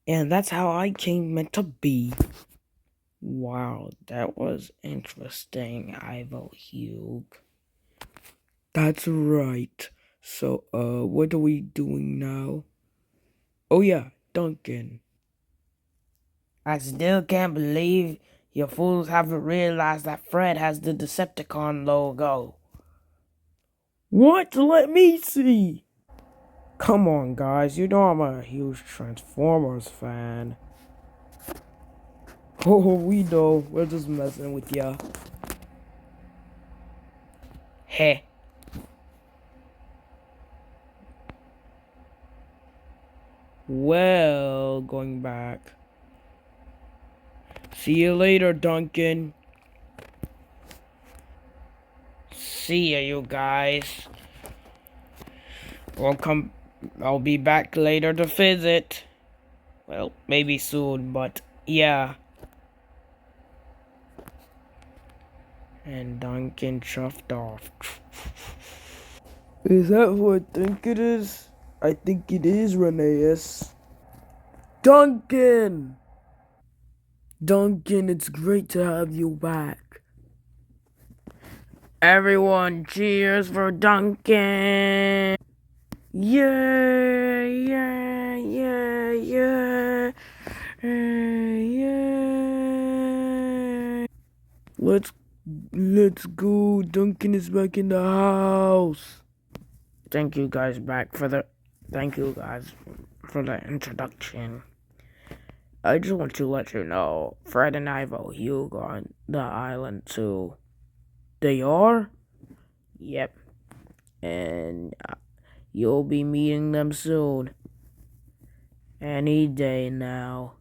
And that's how I came meant to be. Wow, that was interesting, Ivo Hugh. That's right. So, what are we doing now? Oh yeah, Duncan. I still can't believe you fools haven't realized that Fred has the Decepticon logo. What? Let me see. Come on, guys. You know I'm a huge Transformers fan. Oh, we know. We're just messing with ya. Heh. Well, going back. See you later, Duncan. See ya, you guys. We'll come. I'll be back later to visit. Well, maybe soon, but yeah. And Duncan chuffed off. Is that who I think it is? I think it is Reneus. Duncan! Duncan, it's great to have you back. Everyone cheers for Duncan! Yeah, yeah, yeah, yeah, yeah. Let's go. Duncan is back in the house. Thank you guys thank you guys for the introduction. I just want to let you know, Fred and Ivo Hugh on the island too. They are? Yep. And you'll be meeting them soon. Any day now.